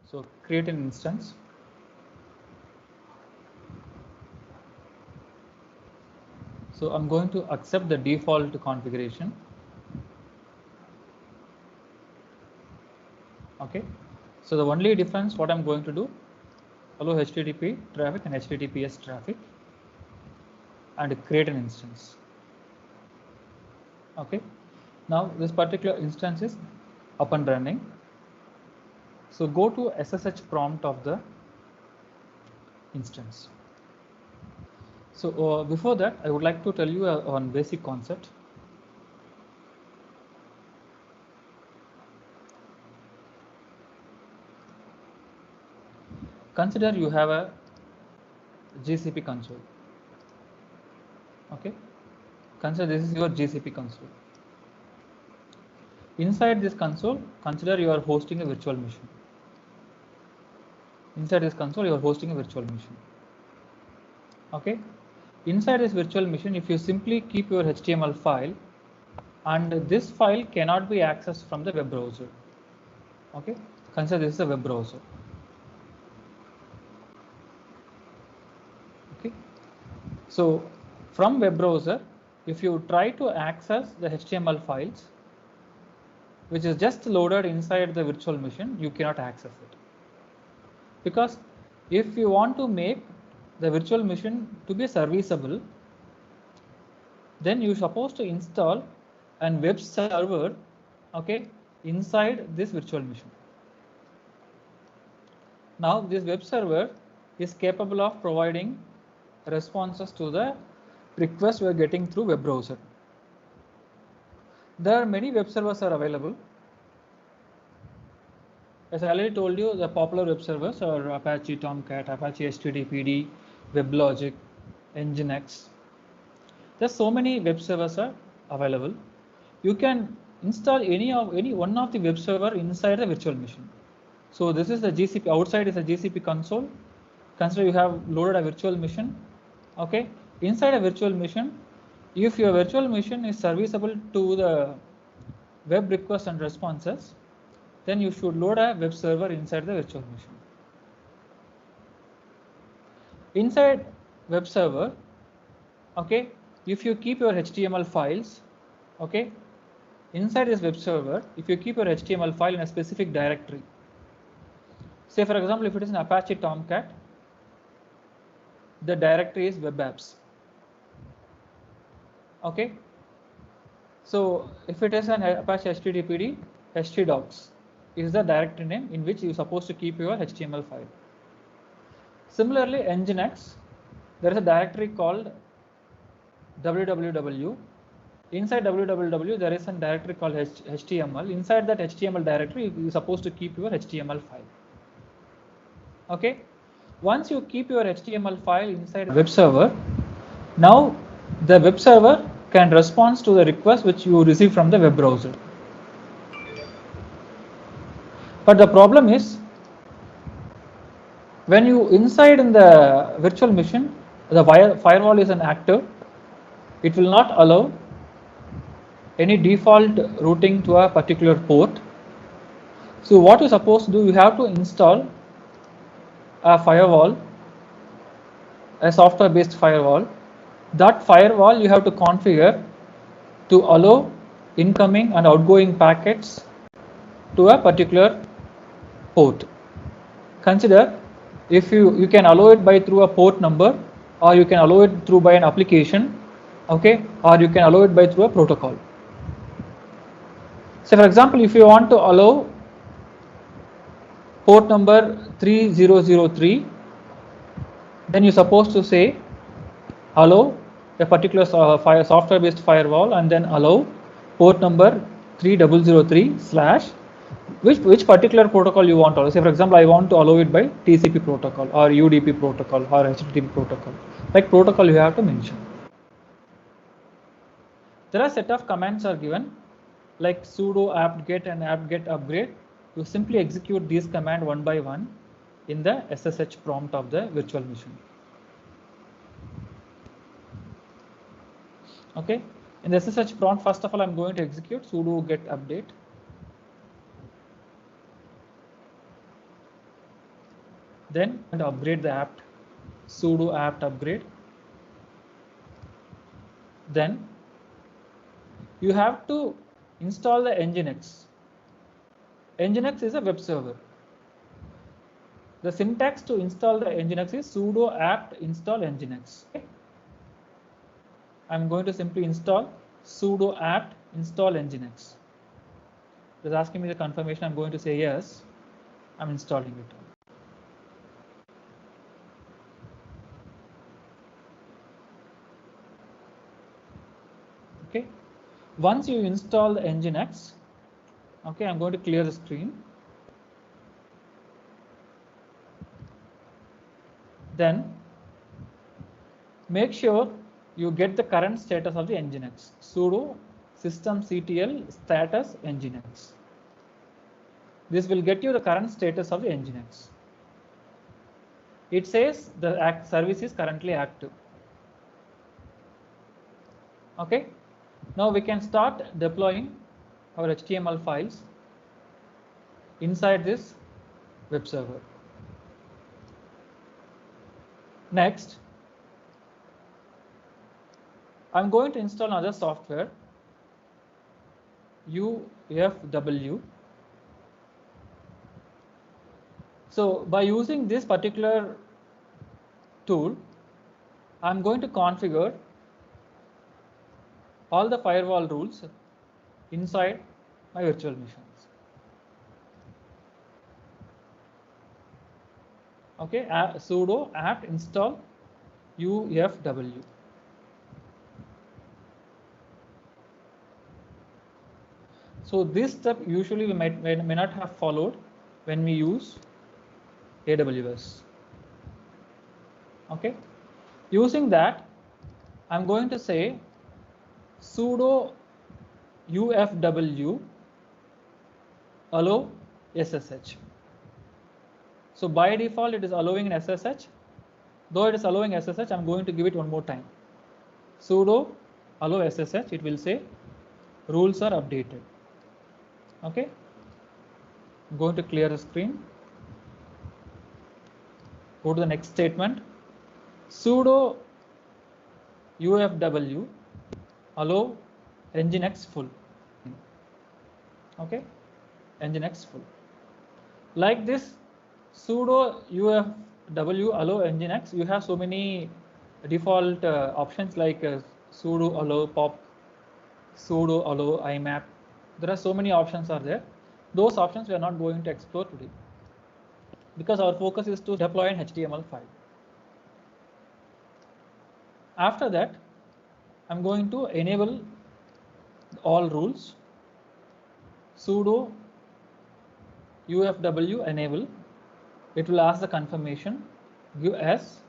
So create an instance. So I'm going to accept the default configuration. Okay. So the only difference, what I'm going to do, allow HTTP traffic and HTTPS traffic, and create an instance. Okay. Now this particular instance is up and running. So go to SSH prompt of the instance. So before that, I would like to tell you one basic concept. Consider you have a GCP console. Okay. Consider this is your GCP console. Inside this console, consider you are hosting a virtual machine. Inside this console, you are hosting a virtual machine. Okay. Inside this virtual machine, if you simply keep your HTML file, and this file cannot be accessed from the web browser. Okay. Consider this is a web browser. Okay. So from web browser, if you try to access the HTML files, which is just loaded inside the virtual machine, you cannot access it. Because if you want to make the virtual machine to be serviceable, then you're supposed to install a web server, okay, inside this virtual machine. Now this web server is capable of providing responses to the requests we are getting through web browser. There are many web servers are available. As I already told you, the popular web servers are Apache Tomcat, Apache HTTPD, WebLogic, Nginx. There's so many web servers are available. You can install any one of the web server inside the virtual machine. So this is the GCP. Outside is a GCP console. Consider you have loaded a virtual machine. Okay. Inside a virtual machine, if your virtual machine is serviceable to the web requests and responses, then you should load a web server inside the virtual machine. Inside web server, okay, if you keep your HTML files, okay, inside this web server, if you keep your HTML file in a specific directory, say for example, if it is an Apache Tomcat, the directory is web apps. Okay. So if it is an Apache HTTPD, htdocs is the directory name in which you are supposed to keep your HTML file. Similarly, Nginx, there is a directory called www. Inside www, there is a directory called HTML. Inside that HTML directory, you are supposed to keep your HTML file. Okay. Once you keep your HTML file inside web server, now the web server can respond to the request which you receive from the web browser. But the problem is, when you inside in the virtual machine, the firewall is inactive. It will not allow any default routing to a particular port. So what you're supposed to do, you have to install a firewall, a software based firewall. That firewall you have to configure to allow incoming and outgoing packets to a particular port. Consider if you can allow it by through a port number, or you can allow it through by an application, okay, or you can allow it by through a protocol. So for example, if you want to allow port number 3003, then you're supposed to say allow a particular software based firewall, and then allow port number 3003 slash which particular protocol you want to allow. Say for example, I want to allow it by TCP protocol or UDP protocol or HTTP protocol. Like protocol you have to mention. There are set of commands are given, like sudo apt-get and apt-get upgrade. You simply execute these commands one by one in the SSH prompt of the virtual machine. Okay, in the SSH prompt, first of all, I'm going to execute sudo get update. Then and upgrade the apt, sudo apt upgrade. Then you have to install the Nginx. Nginx is a web server. The syntax to install the Nginx is sudo apt install Nginx. I'm going to simply install sudo apt install Nginx. It is asking me the confirmation. I'm going to say yes. I'm installing it. Okay. Once you install the Nginx, okay, I'm going to clear the screen. Then make sure you get the current status of the Nginx. Sudo systemctl status Nginx. This will get you the current status of the Nginx. It says the service is currently active. Okay. Now we can start deploying our HTML files inside this web server. Next, I'm going to install another software, UFW. So by using this particular tool, I'm going to configure all the firewall rules inside my virtual machines. Okay, sudo apt install UFW. So this step usually we may not have followed when we use AWS. Okay, using that, I'm going to say sudo UFW allow SSH. So by default it is allowing an SSH. Though it is allowing SSH, I'm going to give it one more time. Sudo allow SSH. It will say rules are updated. Okay, I'm going to clear the screen. Go to the next statement. Sudo UFW allow Nginx full. Okay, Nginx full. Like this, sudo UFW allow Nginx, you have so many default options like sudo allow pop, sudo allow IMAP. There are so many options are there. Those options we are not going to explore today because our focus is to deploy an HTML file. After that, I'm going to enable all rules. Sudo UFW enable. It will ask the confirmation, give S,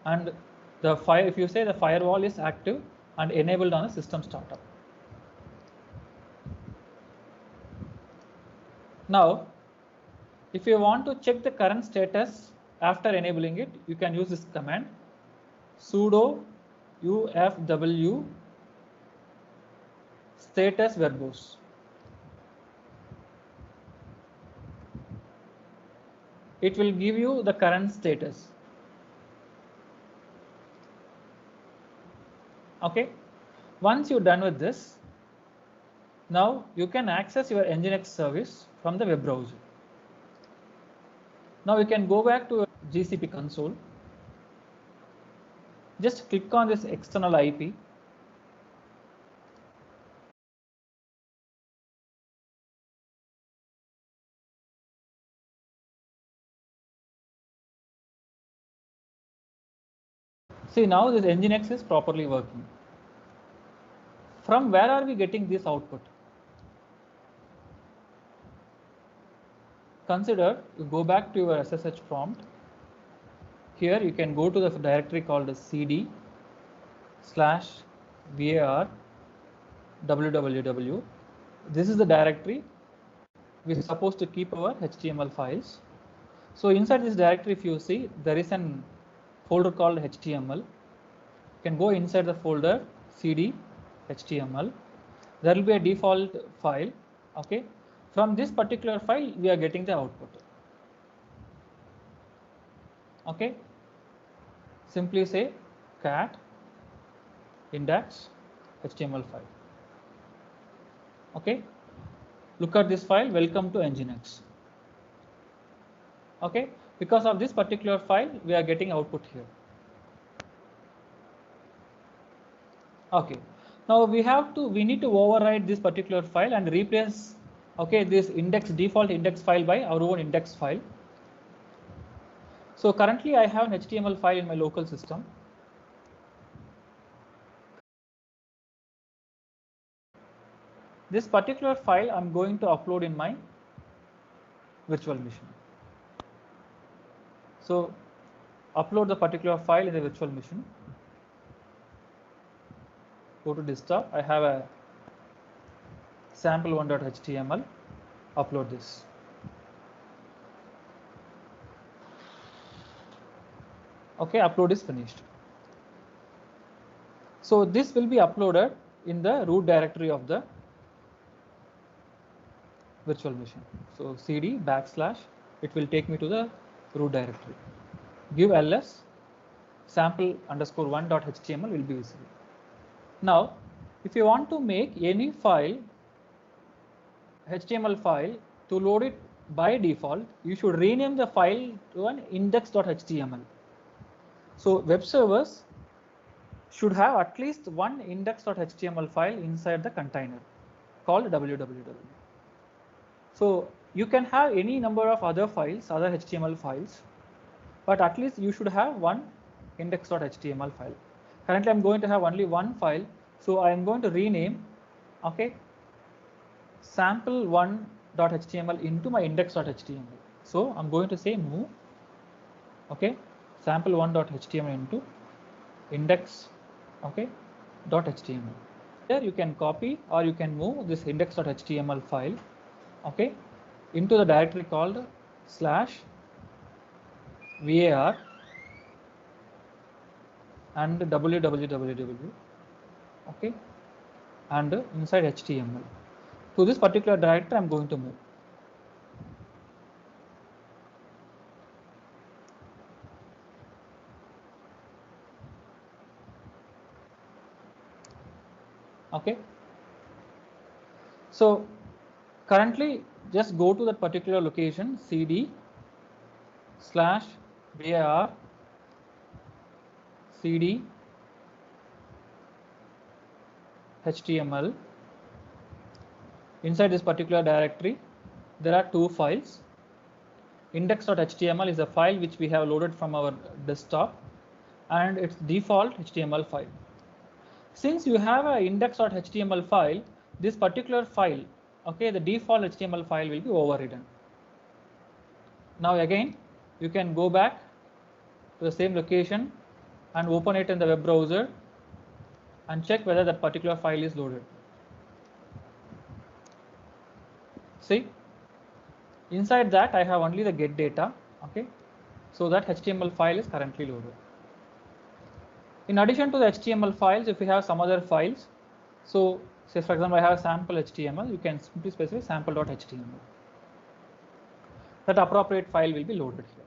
and the fire. If you say the firewall is active and enabled on a system startup. Now, if you want to check the current status after enabling it, you can use this command sudo UFW status verbose. It will give you the current status. Okay, once you're done with this, now you can access your Nginx service from the web browser. Now we can go back to GCP console. Just click on this external IP. See, now this Nginx is properly working. From where are we getting this output? Consider you go back to your SSH prompt. Here you can go to the directory called cd/var www. This is the directory we are supposed to keep our HTML files. So inside this directory, if you see, there is an folder called HTML. You can go inside the folder cd HTML. There will be a default file. Okay, from this particular file we are getting the output. Okay, simply say cat index HTML file. Okay, look at this file, welcome to Nginx. Okay, because of this particular file we are getting output here. Okay, now we need to override this particular file and replace, okay, this default index file by our own index file. So currently I have an HTML file in my local system. This particular file I'm going to upload in my virtual machine. So upload the particular file in the virtual machine. Go to desktop. I have a sample1.html. Upload this. Okay, upload is finished. So this will be uploaded in the root directory of the virtual machine. So cd / it will take me to the root directory. Give ls sample_1.html will be visible. Now, if you want to make any file, HTML file, to load it by default, you should rename the file to an index.html. So web servers should have at least one index.html file inside the container called www. So you can have any number of other files, other HTML files, but at least you should have one index.html file. Currently I'm going to have only one file, so I am going to rename, okay, sample1.html into my index.html. So I'm going to say move, okay, sample1.html into index, okay, .html. Here you can copy or you can move this index.html file, okay, into the directory called /var and www, okay, and inside HTML. To this particular directory I'm going to move. Okay, so currently just go to that particular location, cd/var cd HTML. Inside this particular directory there are two files. Index.html is a file which we have loaded from our desktop and its default HTML file. Since you have an index.html file, this particular file, okay, the default HTML file will be overridden. Now again you can go back to the same location and open it in the web browser and check whether that particular file is loaded. See, inside that I have only the get data, okay, so that HTML file is currently loaded. In addition to the HTML files, if you have some other files, so say for example I have sample HTML, you can simply specify sample.html. That appropriate file will be loaded here.